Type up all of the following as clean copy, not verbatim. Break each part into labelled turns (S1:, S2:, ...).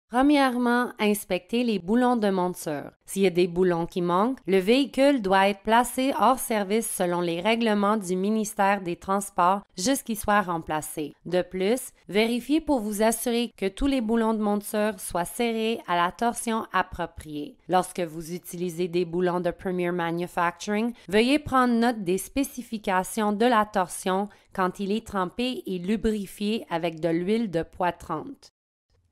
S1: Premièrement, inspectez les boulons de monture. S'il y a des boulons qui manquent, le véhicule doit être placé hors service selon les règlements du ministère des Transports jusqu'il soit remplacé. De plus, vérifiez pour vous assurer que tous les boulons de monture soient serrés à la torsion appropriée. Lorsque vous utilisez des boulons de Premier Manufacturing, veuillez prendre note des spécifications de la torsion quand il est trempé et lubrifié avec de l'huile de poitrante.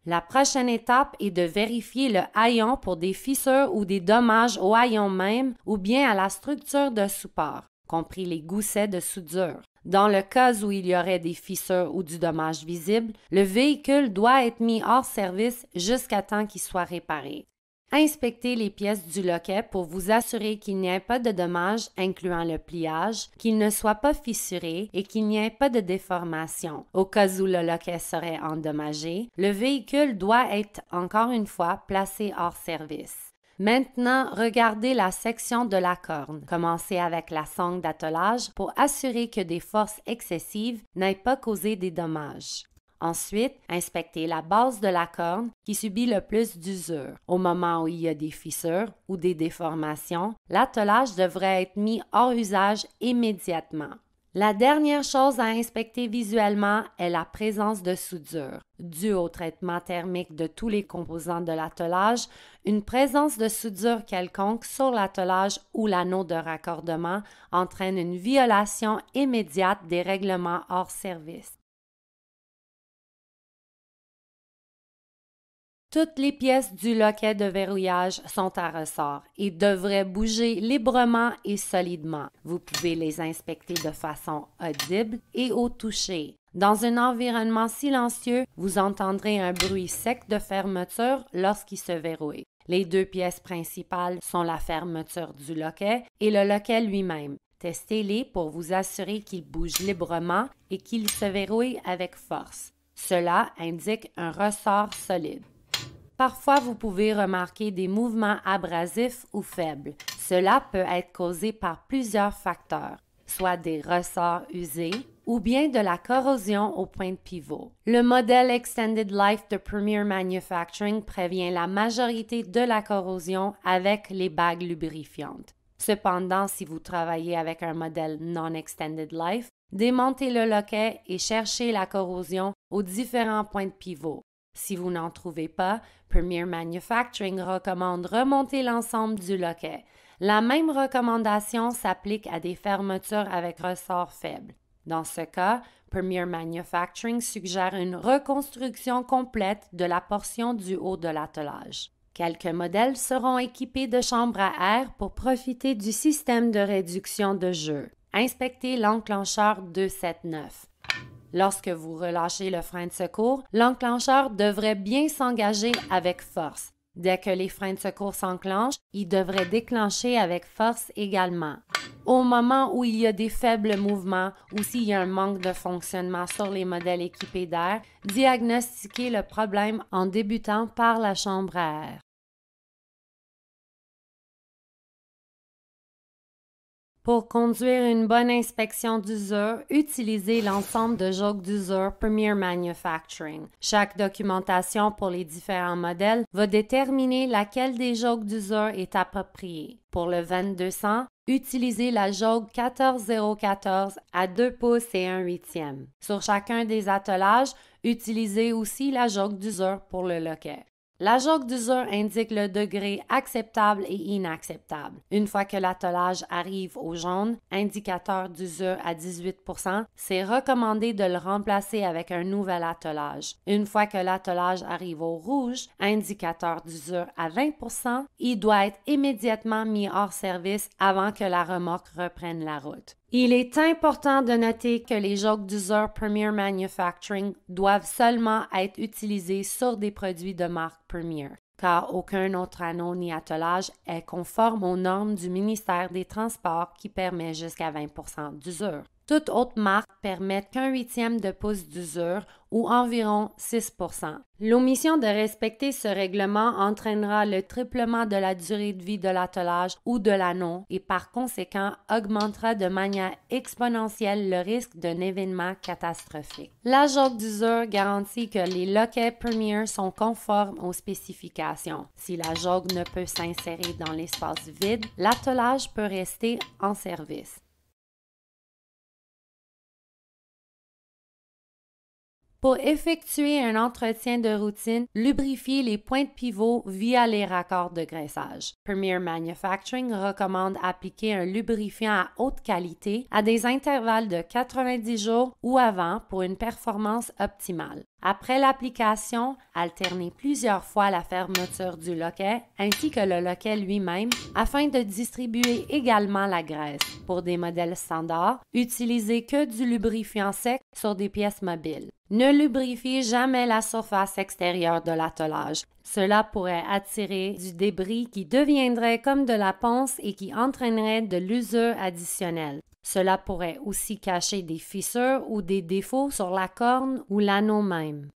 S1: La prochaine étape est de vérifier le haillon pour des fissures ou des dommages au haillon même ou bien à la structure de support, compris les goussets de soudure. Dans le cas où il y aurait des fissures ou du dommage visible, le véhicule doit être mis hors service jusqu'à temps qu'il soit réparé. Inspectez les pièces du loquet pour vous assurer qu'il n'y ait pas de dommages, incluant le pliage, qu'il ne soit pas fissuré et qu'il n'y ait pas de déformation. Au cas où le loquet serait endommagé, le véhicule doit être encore une fois placé hors service. Maintenant, regardez la section de la corne. Commencez avec la sangle d'attelage pour assurer que des forces excessives n'aient pas causé des dommages. Ensuite, inspectez la base de la corne qui subit le plus d'usure. Au moment où il y a des fissures ou des déformations, l'attelage devrait être mis hors usage immédiatement. La dernière chose à inspecter visuellement est la présence de soudure. Dû au traitement thermique de tous les composants de l'attelage, une présence de soudure quelconque sur l'attelage ou l'anneau de raccordement entraîne une violation immédiate des règlements hors service. Toutes les pièces du loquet de verrouillage sont à ressort et devraient bouger librement et solidement. Vous pouvez les inspecter de façon audible et au toucher. Dans un environnement silencieux, vous entendrez un bruit sec de fermeture lorsqu'il se verrouille. Les deux pièces principales sont la fermeture du loquet et le loquet lui-même. Testez-les pour vous assurer qu'ils bougent librement et qu'ils se verrouillent avec force. Cela indique un ressort solide. Parfois, vous pouvez remarquer des mouvements abrasifs ou faibles. Cela peut être causé par plusieurs facteurs, soit des ressorts usés ou bien de la corrosion au point de pivot. Le modèle Extended Life de Premier Manufacturing prévient la majorité de la corrosion avec les bagues lubrifiantes. Cependant, si vous travaillez avec un modèle Non-Extended Life, démontez le loquet et cherchez la corrosion aux différents points de pivot. Si vous n'en trouvez pas, Premier Manufacturing recommande remonter l'ensemble du loquet. La même recommandation s'applique à des fermetures avec ressort faible. Dans ce cas, Premier Manufacturing suggère une reconstruction complète de la portion du haut de l'attelage. Quelques modèles seront équipés de chambres à air pour profiter du système de réduction de jeu. Inspectez l'enclencheur 279. Lorsque vous relâchez le frein de secours, l'enclencheur devrait bien s'engager avec force. Dès que les freins de secours s'enclenchent, il devrait déclencher avec force également. Au moment où il y a des faibles mouvements ou s'il y a un manque de fonctionnement sur les modèles équipés d'air, diagnostiquez le problème en débutant par la chambre à air. Pour conduire une bonne inspection d'usure, utilisez l'ensemble de jauges d'usure Premier Manufacturing. Chaque documentation pour les différents modèles va déterminer laquelle des jauges d'usure est appropriée. Pour le 2200, utilisez la jauge 14014 à 2 pouces et 1/8. Sur chacun des attelages, utilisez aussi la jauge d'usure pour le loquet. La jauge d'usure indique le degré acceptable et inacceptable. Une fois que l'attelage arrive au jaune, indicateur d'usure à 18%, c'est recommandé de le remplacer avec un nouvel attelage. Une fois que l'attelage arrive au rouge, indicateur d'usure à 20%, il doit être immédiatement mis hors service avant que la remorque reprenne la route. Il est important de noter que les jauges d'usure Premier Manufacturing doivent seulement être utilisées sur des produits de marque Premier, car aucun autre anneau ni attelage est conforme aux normes du ministère des Transports qui permet jusqu'à 20% d'usure. Toute autre marque permet qu'1/8 de pouce d'usure ou environ 6 %. L'omission de respecter ce règlement entraînera le triplement de la durée de vie de l'attelage ou de l'anneau et par conséquent augmentera de manière exponentielle le risque d'un événement catastrophique. La joke d'usure garantit que les loquets Premier sont conformes aux spécifications. Si la joke ne peut s'insérer dans l'espace vide, l'attelage peut rester en service. Pour effectuer un entretien de routine, lubrifiez les points de pivot via les raccords de graissage. Premier Manufacturing recommande appliquer un lubrifiant à haute qualité à des intervalles de 90 jours ou avant pour une performance optimale. Après l'application, alternez plusieurs fois la fermeture du loquet ainsi que le loquet lui-même afin de distribuer également la graisse. Pour des modèles standards, utilisez que du lubrifiant sec sur des pièces mobiles. Ne lubrifiez jamais la surface extérieure de l'attelage. Cela pourrait attirer du débris qui deviendrait comme de la ponce et qui entraînerait de l'usure additionnelle. Cela pourrait aussi cacher des fissures ou des défauts sur la corne ou l'anneau même.